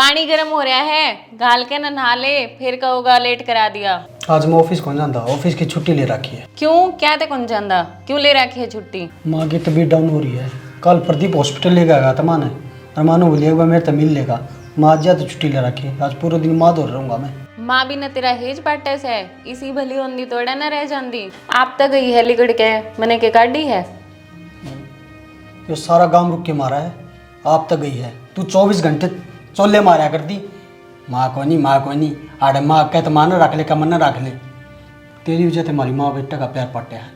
पानी गर्म हो रहा है, घाल के ना नहा ले, फिर कहोगा लेट करा दिया। आज मैं ऑफिस कौन जाता, ऑफिस की छुट्टी ले रखी है। क्यों, क्या ते कौन जांदा, क्यों ले रखी है छुट्टी? माँ की तबीयत डाउन हो रही है। कल प्रदीप हॉस्पिटल ले गया था माने, और मानो बोलिएगा मेरे तो मिल लेगा। माँ आज तो छुट्टी ले रखी है, आज पूरे दिन माँ दौड़ रहूँगा मैं। माँ भी न तेरा हेज पाटस है, इसी भली होंदी तोड़ा न रह जांदी। आप तक गई है लिगड़ के, मैंने के काटी है। ये सारा गांव रुक के मारा है, आप तक गई है। तू 24 घंटे चोले मारा करती, माँ को नहीं आड़े माँ कह तो माँ न रख ले, का मन न रख ले। तेरी वजह से हमारी माँ बेटा का प्यार पटा है।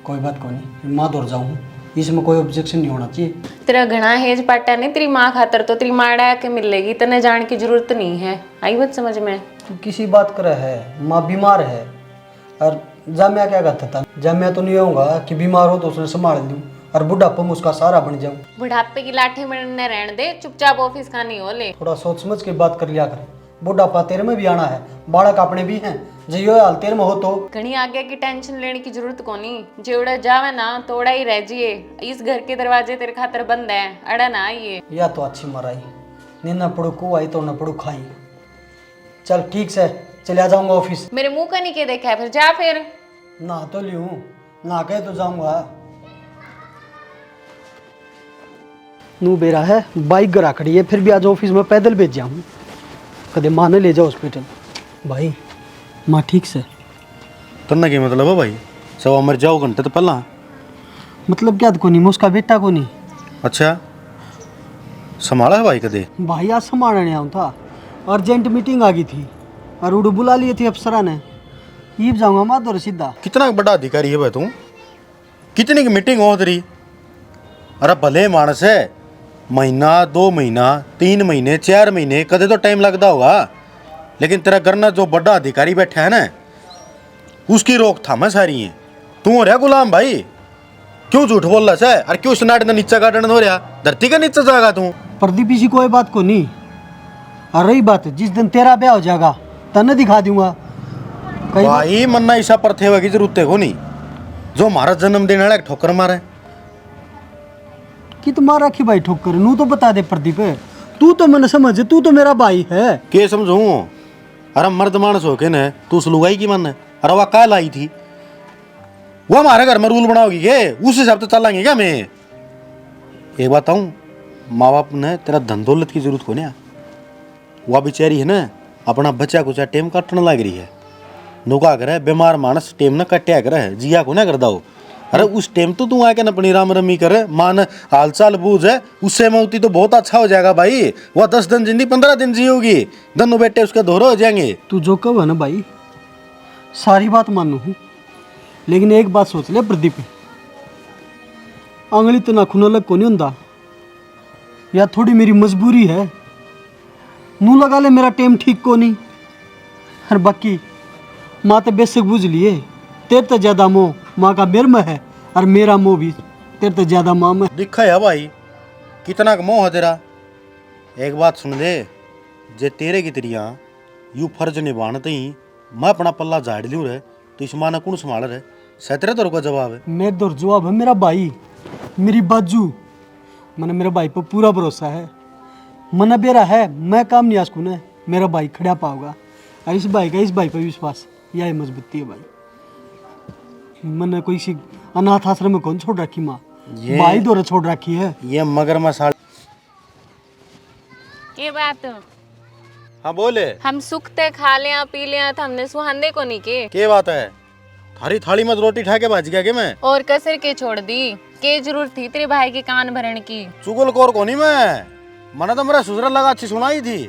कोई बात को नहीं, माँ दौड़ जाऊँ, इसमें कोई ऑब्जेक्शन नहीं होना चाहिए। तेरा घना हेज पाटा नहीं, तेरी माँ खातर तो तेरी माँ डा के मिलेगी, तने जान की जरूरत नहीं है। आई बात समझ में? तू किसी बात कर है, माँ बीमार है। और जामिया क्या कहता था, जामिया तो नहीं होगा कि बीमार हो तो उसने संभाल लूँ और बुढ़ापा में उसका सहारा बन जाऊँ। बुढ़ापे की लाठी में न रहने दे, चुपचाप ऑफिस का नहीं हो ले। थोड़ा सोच समझ के बात कर लिया कर। बुढ़ापा तेरे में भी आना है, बालक अपने भी हैं। जो हाल तेरे में हो तो घनी आगे की टेंशन लेने की जरूरत कोनी। जेवड़ा जावे ना तोड़ा ही रह जिए। इस घर के दरवाजे तेरे खातर बंद है, अड़ा ना आइए। या तो अच्छी मराई, नी न पड़ू को आई तो न पड़ू खाई। चल ठीक से, चले जाऊंगा ऑफिस। मेरे मुंह का नहीं के देखा है, फिर जा फिर। नहा तो लियूं, नहा के तो जाऊंगा। नू बेरा है, बाइक गरा खड़ी है, फिर भी आज ऑफिस में पैदल भेज जाऊँ। कदे माँ ने ले जाओ हॉस्पिटल। भाई माँ ठीक से? तन्ना क्या मतलब है भाई? सवा मर जाओ घंटे तो पहला। मतलब क्या को नहीं, मैं उसका बेटा को नहीं। अच्छा, संभाला है भाई कदे? भाई आज संभालने आऊँ था, अर्जेंट मीटिंग आ गई थी और उड़ बुला लिए थे अफसरा ने। ईब जाऊंगा मैं तो सीधा। कितना बड़ा अधिकारी है भाई तू? कितनी की मीटिंग हो तेरी? अरे भले मानस है, महीना 2 महीना 3 महीने 4 महीने कदे तो टाइम लगता होगा, लेकिन तेरा करना जो बड़ा अधिकारी बैठा है ना, उसकी रोकथाम है सारी है। तू हो रहा गुलाम भाई, क्यों झूठ बोल रहा है? अरे क्यों स्नाट का नीचा गार्डन हो रहा, धरती का नीचे जाएगा तू? प्रदीप जी कोई बात को नहीं। और रही बात जिस दिन तेरा ब्याह हो जाएगा तने दिखा दूंगा। भाई मन्ना ऐसा पर थे की जरूरत है को नहीं, जो हमारा जन्मदिन है ठोकर मारे कि तुम्हारा की भाई ठोकर नू तो बता दे प्रदीप। तू तो मन समझ, तू तो मेरा भाई है। के समझू? अरे मर्द मानस हो के न तू उस लुगाई की मन है। अरे वह कल आई थी, वो हमारे घर में रूल बनाओगी के? उस हिसाब से चलेंगे क्या? मैं एक बात कहूँ, माँ बाप ने तेरा धन दौलत की जरूरत को नहीं। वह बेचारी है ना, अपना बच्चा कुचा टेम काटने लग रही है। नुका करे बीमार मानस टेम न कट्या करे, जिया को ना कर दाओ। अरे उस टेम तो तू आके अपनी राम रमी करे, मान हाल चाल बूझ है, उससे मौती तो बहुत अच्छा हो जाएगा भाई। वह 10 दिन जिंदगी 15 दिन जियोगी, दोनों बेटे उसके दोहरे हो जाएंगे। तू जो कब है ना भाई, सारी बात मानू हूँ, लेकिन एक बात सोच ले प्रदीप, आंगली तो नाखून अलग को नहीं होता। या थोड़ी मेरी मजबूरी है, नू लगा ले मेरा टेम ठीक को नहीं। और बाकी माँ तो बेशक बुझ लिए, तेरे तो ज्यादा मोह माँ का मेरे में है, और मेरा मोह भी तेरे तो ज्यादा माँ में। दिखा है भाई कितना का मोह है तेरा। एक बात सुन ले, जे तेरे की तेरिया यू फर्ज निभाने ही मैं अपना पल्ला झाड़ लूँ रे, तो इस माँ ने कौन संभाल रहे? सैतरे तो का जवाब है। मेरे दौर जवाब है मेरा भाई, मेरी बाजू। मैंने मेरे भाई पर पूरा भरोसा है। मना बेरा है, मैं काम नहीं आसकू ने, मेरा भाई खड़ा पाऊंगा। और इस भाई पर विश्वास, यह मजबूती है भाई। मैंने कोई सी अनाथ आश्रम में कौन छोड़ रखी माँ, भाई दौरे छोड़ रखी है। ये मगर मसाल के बात? हाँ बोले। हम सुखते खा लिया पी लिया था, हमने सुहांदे को नहीं के बात है? थारी थाली में रोटी ठा के भाज गया के मैं? और कसर के छोड़ दी, के जरूरत थी तेरे भाई के कान भरने की? चुगल कोर को नहीं मैं, मना तो मेरा सुसरा लगा अच्छी सुनाई थी।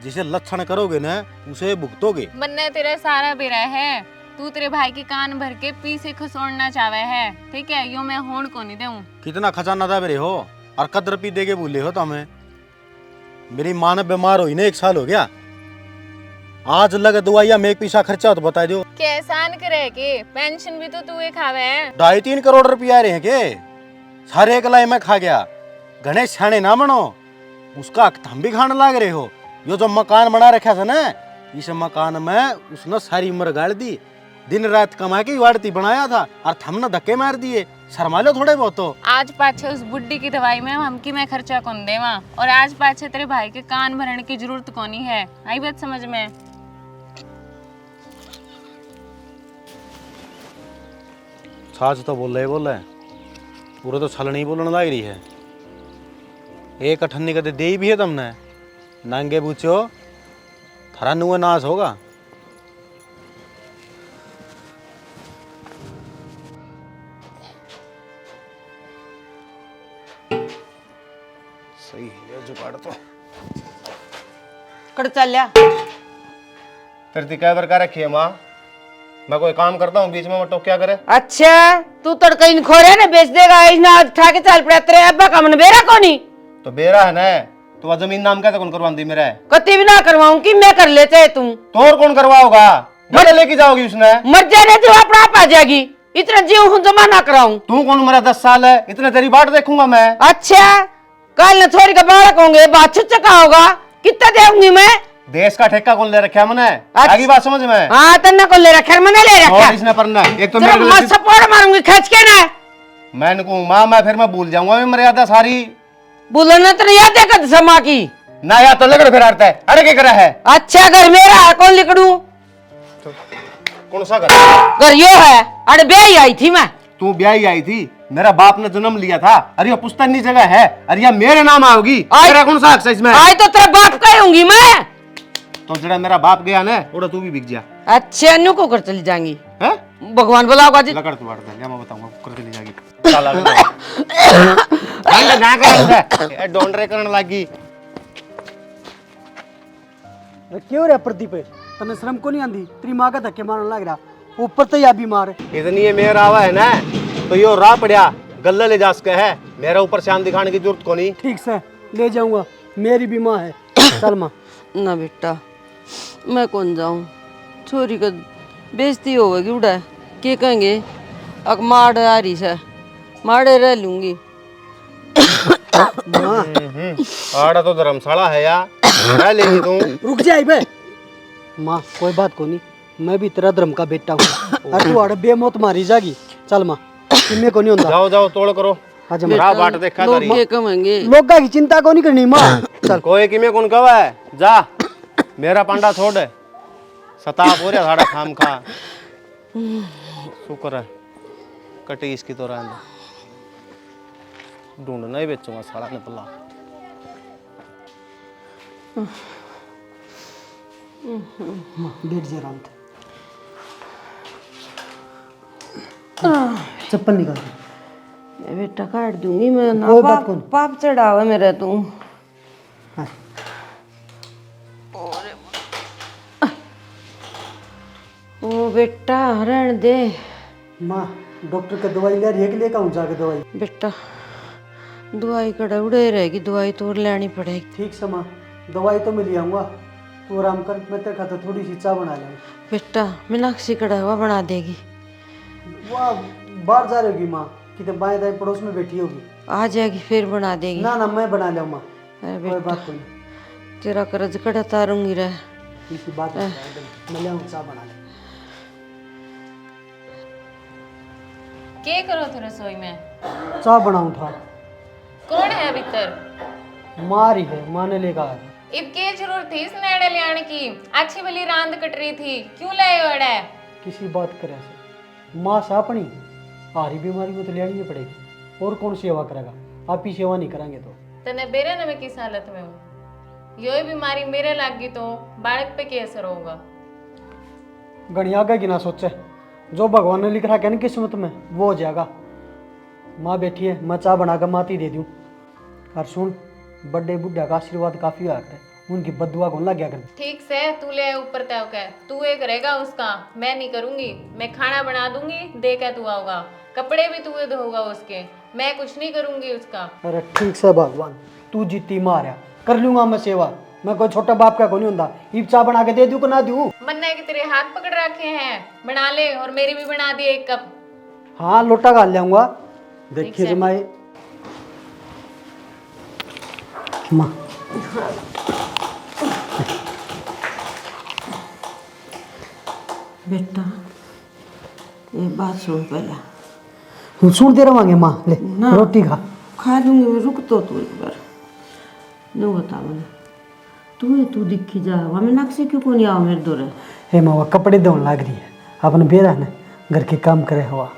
जिसे लक्षण करोगे ना उसे भुगतोगे। मन्ना तेरा सारा बेरा है, तू तेरे भाई के कान भर के पीछे खसोड़ना चाहे है, ठीक है? यो मैं होड़ को नहीं दूं। कितना खजाना था मेरे हो, और कदर पी दे के भूले हो तुम्हें। मेरी माँ ने बीमार हुई ना 1 साल हो गया, आज लगे दवाइया में एक पैसा खर्चा हो तो बता दो। के एहसान करे के पेंशन भी तो तू ही खावे है। 2.5-3 करोड़ रुपया आ रहे हैं के? सारे एक लाई में खा गया। गणेश छाने ना बनो, उसका हम भी खाने लग रहे हो। यो जो मकान बना रखा था ना, इस मकान में उसने सारी उम्र गाड़ दी, दिन रात कमा के वाड़ती बनाया था, और हमने धक्के मार दिए। शर्मा लो थोड़े बहुत तो। आज पाछे उस बुड्ढी की दवाई में हमकी मैं खर्चा कौन देवा, और आज पाछे तेरे भाई के कान भरने की जरूरत कोनी है। आई बात समझ में? साच तो बोल रहे पूरा तो छल नहीं बोलने लग रही है। एक अठन्नी कदे दे भी है तुमने, नांगे पूछो थारा नुआ नाश होगा। सही है जुगाड़ तो। कड़ चल लिया फिर ती क्या प्रकार रखी है माँ? मैं कोई काम करता हूँ बीच में वो टोक क्या करे? अच्छा तू तड़का इन खोरे ने बेच देगा, इस ना उठा के चल पड़ा तेरे अब्बा का मन बेरा कोनी तो बेरा है ना, तो वह जमीन नाम कैसे कौन करवाती मेरा है? कति भी ना करवाऊं कि मैं कर लेते है तुम तो और कौन करवाओगा? मर लेके जाओगी उसने? मर जाने तो अपना आप आ जाएगी, इतना जीव हूं जमा ना कराऊं। तू कौन, मेरा 10 साल है, इतने तेरी बाट देखूंगा मैं। अच्छा कल न छोरी का बालक होंगे, बात चुच्चा होगा, कितना देऊंगी मैं? देश का ठेका कौन ले रखा मैंने? आगे बात समझ में? हाँ तन्ना को ले रखा, मैंने ले रखा। और इसने पढ़ना एक तो तेरा मेरे मस्त सपोर्ट मारूंगी खच के ना। मैं कहूँ माँ मैं फिर मैं भूल जाऊंगा मैं मर्यादा सारी। बोलना तो नहीं याद है कद समा की ना याद तो लग फिर आता है। अरे क्या करा है? अच्छा घर मेरा है, कौन लिखड़ू? कौन सा घर? घर यो है, अरे ब्याह आई थी मैं। तू ब्याही आई थी, मेरा बाप ने जन्म लिया था। अरे ये पुस्तैनी जगह है, अरे ये मेरे नाम आओगी। तेरा कौन सा हक है इसमें? आज तो तेरा बाप कहूंगी मैं। तो जरा मेरा बाप गया ना, ओड़ा तू भी बिक जा। अच्छा अन्नू को कर चली जाएंगी, हैं? भगवान बुलाओगा जी। लकड़ तू बांट दे, मैं बताऊंगा कर चली जाएगी। साला ना कर ए डोंडरे करने लगी। क्यों रे प्रदीप, तने शर्म को नहीं आंदी? तेरी माँ का धक्के मारने लग रहा, ऊपर तो या बीमार है। इतनी ये मेरा आवा है ना, तो यो राह पड़िया गल्ला ले जा सके है, मेरा ऊपर शान दिखाने की जरूरत को नहीं। ठीक से ले जाऊंगा, मेरी भी माँ है। चल माँ। ना बेटा मैं कौन जाऊं, छोरी का बेइज्जती होगी उड़ा के कहेंगे। अब मार आ रही से मारे रह लूंगी। आड़ा तो धर्मशाला है या रह लेगी तू। रुक जाए बे माँ, कोई बात को नहीं, मैं भी तेरा धर्म का बेटा हूँ। और तू आड़े बेमौत मारी जागी। चल माँ, तुम्हें को नहीं होता। जाओ जाओ तोड़ करो। आजा राह बाट देखा लोग तारी। ये कहेंगे लोग की चिंता को नहीं करनी माँ। चल कोई कि मैं कौन कवा है, जा मेरा पांडा छोड़ सताप हो रहा साड़ा खाम खा। शुक्र है कटी इसकी तो रहने ढूंढना ही बेचूंगा साड़ा ने पला। बैठ जा आराम से। चप्पल निकाल। मैं बेटा काट दूंगी मैं ना। कोई बात कौन? पाप चढ़ावा मेरा तू। हाँ। ओ बेटा रहने दे माँ, डॉक्टर का दवाई ले रही है कि लेकर आऊँ जाके दवाई? बेटा, दवाई कड़ा उड़े रहेगी, दवाई तो और लेनी पड़ेगी। ठीक से माँ, दवाई तो मैं ले आऊँगा, तू आराम कर। मैं तेरे खातर थोड़ी सी चाय बना लूँगा। बेटा मीनाक्षी कड़ा हुआ बना देगी। वह बाहर जा रही होगी माँ, कितने बाएं दाएं पड़ोस में बैठी होगी। आ जाएगी फिर बना देगी। ना ना मैं बना लूँ माँ, अरे कोई बेटा बात नहीं। तेरा कर्ज कड़ा तारूंगी रह। इसी बात मैं ले आऊँ, चाय बना ले। के करो थे रसोई में? चाय बनाऊँ था। कौन है भीतर? माँ ही है, माँ ने लेकर आया था। इब के जरूरत थी इस नेड़े ले आने की? अच्छी भली रांद कट रही थी, क्यों लाए ओड़ा? किसी बात करे से माँ से अपनी हारी बीमारी में तो लेनी ही पड़ेगी, और कौन सेवा करेगा? आप ही सेवा नहीं कराएंगे तो। तने बेरे न मैं किस हालत में हूँ? यो बीमारी मेरे लाग गई तो बालक पे क्या असर होगा? गणिया आगे की ना सोचे, जो भगवान ने लिख रखा है ना किस्मत में वो हो जाएगा। माँ बैठी है, मैं चाय बना कर माती दे दूँ। और सुन, बड़े बुढ़ा का आशीर्वाद काफी हुआ करे, उनकी बदुआ कौन लग गया कर। ठीक से तू ले ऊपर तय के तू ये करेगा उसका, मैं नहीं करूंगी। मैं खाना बना दूंगी, दे के तू आओगा, कपड़े भी तू धोगा उसके, मैं कुछ नहीं करूंगी उसका। अरे ठीक से भगवान, तू जीती मारा कर लूंगा मैं सेवा। मैं कोई छोटा बाप का को नहीं होता। ईब चाय बना के दे दूँ को ना दूँ? मन्ना है कि तेरे हाथ पकड़ रखे हैं, बना ले, और मेरी भी बना दिए 1 कप। हाँ लोटा गाल जाऊंगा। देखिए जमाए माँ, बेटा ये बात सुन पहला, सुन दे रवांगे माँ ले रोटी खा। खा लूंगी मैं, रुक तो तू एक बार। नो बता मैंने तू दिखी जा हमें नक्शे क्यों को नहीं आओ मेरे दौरे। हे माँ वो कपड़े धोने लग रही है अपन बेरा ने घर के काम करे हुआ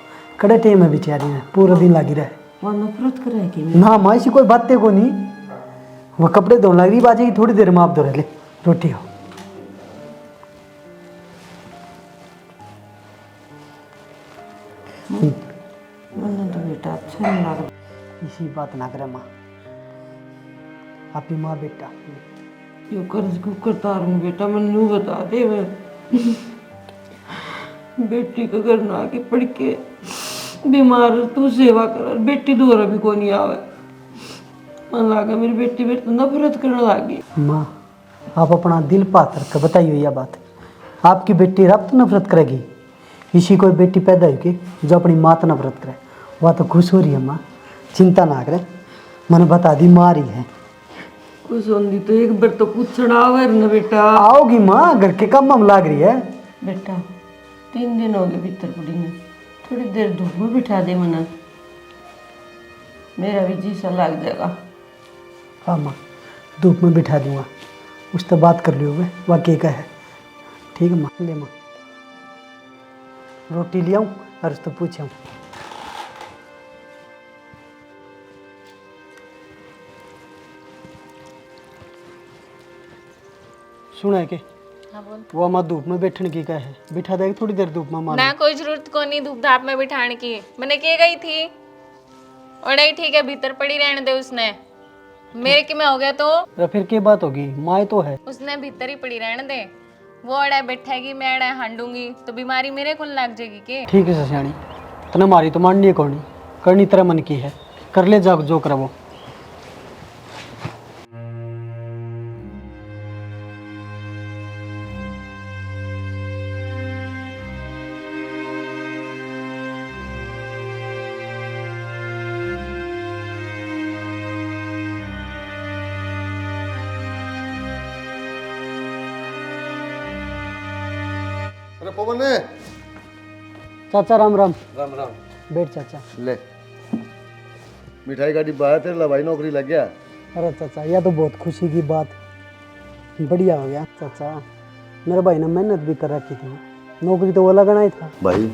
कड़े टेम में बेचारी ने पूरा दिन लगी रहे। वहाँ नफरत करे कि ना माँ ऐसी कोई बातें को नहीं, वो कपड़े धोने लग रही बाजी की थोड़ी देर में आप धो रहे ले रोटी हो। मैंने तो बेटा अच्छा नहीं लगा। इसी बात ना करे माँ, आप ही माँ बेटा। यो कर्ज क्यों करता रहूं बेटा, मैंने यूं बता दे मैं बेटी का घर ना आके पढ़ के बीमार तू सेवा कर, बेटी दोरा भी कोई नहीं आवे। मन लगा मेरी बेटी मेरे तो नफरत करने लगी। माँ आप अपना दिल पात रख कर बताइए यह बात, आपकी बेटी रब तो नफरत करेगी। इसी कोई बेटी पैदा होगी जो अपनी माँ तो नफरत करे, वह तो खुश हो रही है माँ, चिंता ना करे। मैंने बता दी माँ रही है खुश होंगी तो एक बार तो पूछना आवे ना बेटा। आओगी माँ, घर के काम में लाग रही है। बेटा 3 दिन हो गए भीतर पड़ी में, थोड़ी देर धूप में बिठा दे मना, मेरा भी जी सा लग जाएगा। हाँ माँ धूप में बिठा दूंगा, उससे बात कर लियो मैं वह के का है। ठीक है माँ, ले माँ रोटी ले आऊँ और उससे पूछूँ। सुना है कि हाँ बोल। वो माँ धूप में बैठने की का है, बिठा देगी थोड़ी देर धूप में माँ। ना कोई जरूरत को नहीं धूप धाप में बिठाने की, मैंने के गई थी और नहीं ठीक है भीतर पड़ी रहने दे उसने, मेरे के में हो गया तो अरे फिर क्या बात होगी, माँ तो है। उसने भीतर ही पड़ी रहने दे, वो अड़े बैठेगी मैं अड़े हांडूंगी तो बीमारी मेरे को लग जाएगी के। ठीक है ससियाणी, तने मारी तो माननी है कौन, करनी तेरा मन की है, कर ले जा जो करा वो। अरे पवन ने चाचा राम राम। राम राम। बैठ चाचा। ले मिठाई का डिब्बा है तेरे भाई नौकरी लग गया। अरे चाचा यह तो बहुत खुशी की बात, बढ़िया हो गया चाचा। मेरे भाई ने मेहनत भी कर रखी थी, नौकरी तो वो लगना ही था। भाई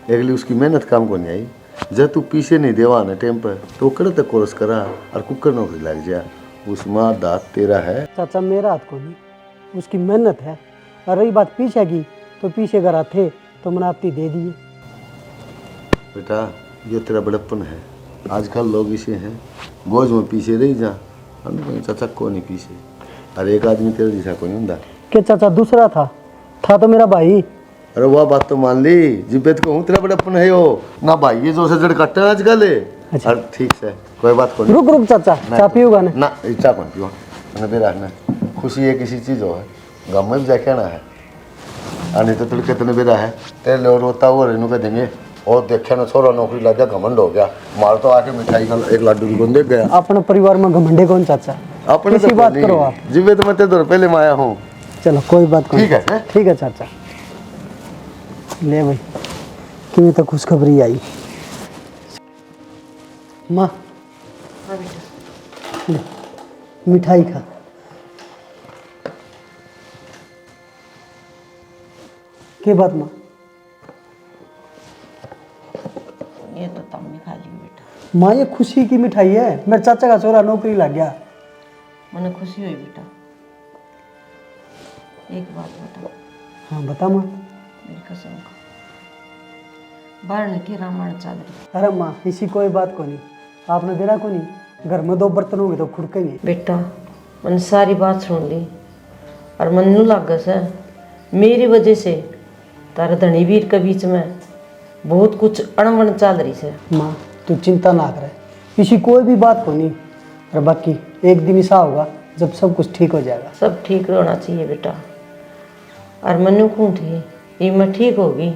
अगली उसकी मेहनत काम को नहीं आई, जब तू पीछे नहीं देवा ना टाइम पर तो कड़े तक कोर्स करा और कुकर नौकरी लग जा, उसमें दांत तेरा है। चाचा मेरा हाथ को नहीं, उसकी मेहनत है। और रही बात पीछे की तो पीछे करा थे तो मैंने आपकी दे दिए। बेटा ये तेरा बड़प्पन है, आजकल लोग इसे हैं गोज में पीछे रही जा, हम चाचा को नहीं पीछे। अरे एक आदमी तेरे जैसा कोई नहीं होता। क्या चाचा दूसरा था तो मेरा भाई। अरे वह बात तो मान ली, जिब्बत को हूँ तेरा बड़प्पन है यो ना भाई, ये जो से जड़ काटते हैं आजकल। अच्छा। अरे ठीक है कोई बात को नहीं। रुक चाचा चाय पियोगा ना? ना चाय कौन पियो, मैंने बेरा ना खुशी है किसी चीज हो है गम में भी जाके ना है। नहीं तो तुझे कितने बेरा है तेरे लिए रोता हुआ रेनू के देंगे और देखे ना छोरा नौकरी लग गया घमंड हो गया, मार तो आके मिठाई का एक लड्डू भी कौन देख गया। अपने परिवार में घमंडे कौन चाचा, अपने किसी बात करो आप। जिब्बे तो मैं तेरे दौर पहले में आया हूँ। चलो कोई बात नहीं। ठीक है, हैं? ठीक है चाचा। ले भाई कि तो खुशखबरी आई। माँ ले मिठाई खा। के बात माँ? ये तो तब नहीं खा ली बेटा। माँ ये खुशी की मिठाई है, मेरे चाचा का छोरा नौकरी लग गया। मैंने खुशी हुई बेटा। एक बात बता। हाँ बता माँ। मेरी कसम का बाहर की रामायण चल रही। अरे माँ इसी कोई बात को नहीं, आपने देखा को नहीं, घर में 2 बर्तन होंगे तो खुड़केंगे। बेटा मैंने सारी बात सुन ली और मन नू लग गया मेरी वजह से तारे धनी वीर के बीच में बहुत कुछ अणबण चल रही है। माँ तू चिंता ना करे, इसी कोई भी बात को नहीं। और बाकी एक दिन ऐसा होगा जब सब कुछ ठीक हो जाएगा। सब ठीक होना चाहिए बेटा। और मनु कौन थी ये मैं ठीक होगी,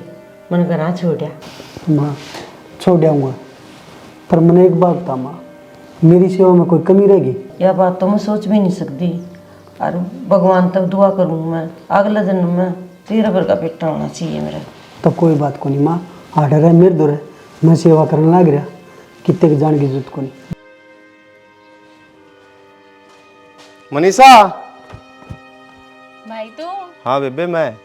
मन घर छोड़ा। माँ छोड़ आऊँगा, पर मैंने एक बात बता माँ, मेरी सेवा में कोई कमी रहेगी? यह बात तो मैं सोच भी नहीं सकती। और भगवान तक दुआ करूँ मैं अगले जन्म में तेरे भर का बेटा होना चाहिए मेरा। तो कोई बात को नहीं माँ, आर्डर है मेरे दो है, मैं सेवा करने लग रहा कितने के जान की जरूरत को नहीं। मनीषा। भाई तू? हाँ बेबे मैं,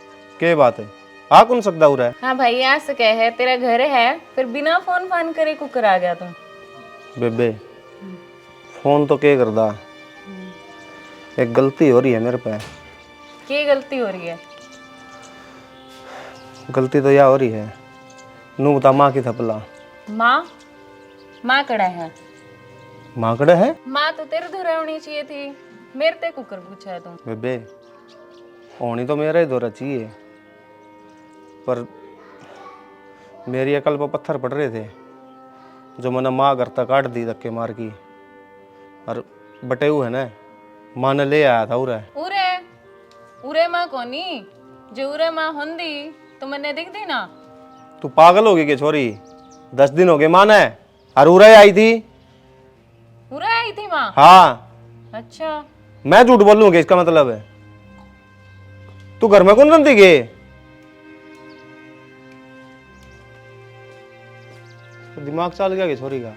क्या बात है? आ कौन सकता हो रहा है? हाँ भाई आ सके है, तेरा घर है, फिर बिना फोन फान करे कुकर आ गया तुम। बेबे फोन तो क्या करदा, एक गलती हो रही है मेरे पे। क्या गलती हो रही है? गलती तो यह हो रही है, नू बता माँ की थपला। माँ? माँ कड़ा है? माँ कड़े है? माँ तो तेरे धुरा होनी चाहिए थी, मेरे ते कुकर पूछा है तुम। बेबे होनी तो मेरा ही दौरा चाहिए, पर मेरी अकल पर पत्थर पड़ रहे थे जो मैंने माँ घर तक काट दी धक्के मार की। और बटे हुए है ना, माँ ने ले आया था उरे। उरे उरे माँ कोनी, जो उरे माँ होंदी तो मैंने दिख दी ना। तू पागल होगी क्या छोरी? 10 दिन हो गए माँ ने, और उरे आई थी। उरे आई थी माँ? हाँ। अच्छा मैं झूठ बोलूंगा इसका मतलब है? तू घर में कौन रंती गे? दिमाग चल गया छोरी का।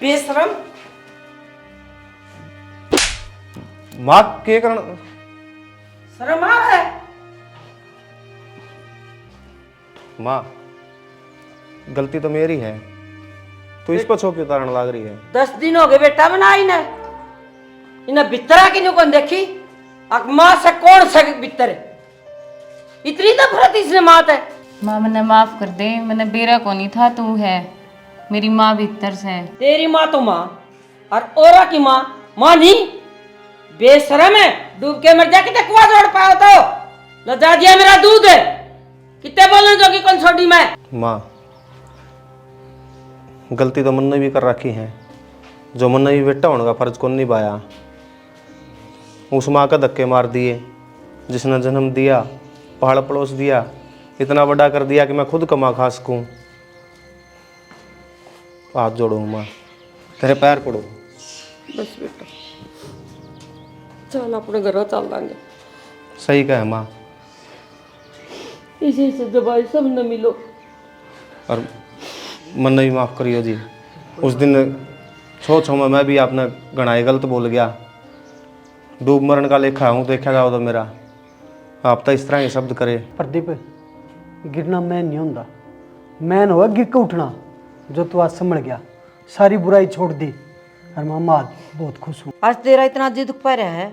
बेशरम। माँ के कारण शर्म आ है? माँ गलती तो मेरी है, तू इस पर छोकी उतारने लग रही है। 10 दिन हो गए बेटा बनाई ने, इन्हें बिस्तरा की कौन देखी? अब माँ से कौन सा बिस्तर? इतनी नफरत इसने मात है। माँ मैंने माफ कर दे, मैंने बेरा को नहीं था, तू है मेरी माँ भीतर से। तेरी माँ तो माँ और औरा की माँ माँ नहीं। बेशरम है, डूब के मर जा, कितने कुआं जोड़ पाओ तो लजा दिया मेरा दूध है, कितने बोलने जोगी कौन छोड़ी मैं। माँ गलती तो मन ने भी कर रखी है, जो मन ने भी बेटा होने का फर्ज कौन निभाया। उस माँ का धक्के मार दिए जिसने जन्म दिया, पहाड़ पड़ोस दिया, इतना बड़ा कर दिया कि मैं खुद कमा खा सकूं। हाथ जोड़ो माँ, तेरे पैर पड़ो। बस बेटा चल अपने घर चल लांगे। सही कहे माँ। इसी से दवाई सब न मिलो। और मन ने भी माफ़ करियो जी, उस दिन छो में मैं भी आपने गणाई गलत बोल गया। डूब मरण का लेखा हूँ, देखा जाओ तो मेरा। आप तो इस तरह के शब्द करे। प्रदीप गिरना मैं नहीं होता, मैं होगा गिर के उठना। जो तू आज संभल गया, सारी बुराई छोड़ दी, और मामा आज बहुत खुश हूँ। आज तेरा इतना जी दुख पा रहा है,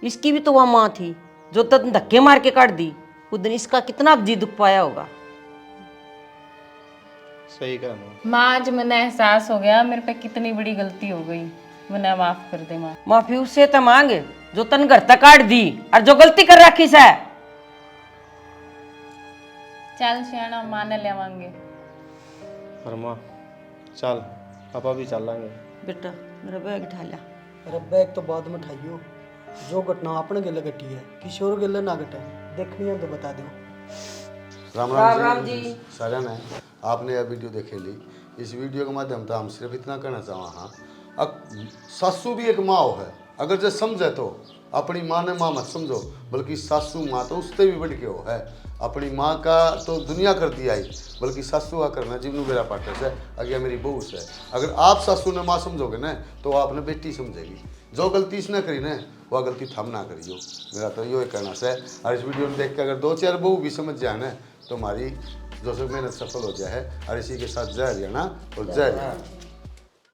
इसकी भी तो वह माँ थी जो तब धक्के मार के काट दी। उस दिन इसका कितना जी दुख पाया होगा। सही कहा माँ। माँ आज मैंने एहसास हो गया मेरे पे कितनी बड़ी गलती हो गई, मैंने माफ कर दे माँ। माफी उससे तो मांगे जो तन घर तक काट दी और जो गलती कर रखी से। चल सियाना, माँ ने ले आवांगे। पर माँ चल, पापा भी चल लाएंगे। बेटा मेरा बैग उठा लिया। अरे बैग तो बाद में उठाइयो, जो घटना अपने गले घटी है किसी और गले ना घटे, देखनी है तो बता दो। राम राम राम जी। साजन है, आपने यह वीडियो देखे ली। इस वीडियो के माध्यम से हम सिर्फ इतना कहना चाहा हाँ, सासू भी एक माँ है। अगर जो समझे तो अपनी माँ ने माँ मत समझो, बल्कि सासू माँ तो उससे भी बढ़ के हो है। अपनी माँ का तो दुनिया कर दिया ही, बल्कि सासू का करना जिन्नू मेरा पार्टनर से अगर मेरी बहू से। अगर आप सासू ने माँ समझोगे ना तो आपने बेटी समझेगी। जो गलती इसने करी ना वह गलती थम ना करियो, मेरा तो यो कहना है। और इस वीडियो में देख के अगर 2-4 बहू भी समझ जाए ना तो हमारी जो सब मेहनत सफल हो जाए है। और इसी के साथ जय हरियाणा और जय हिंद।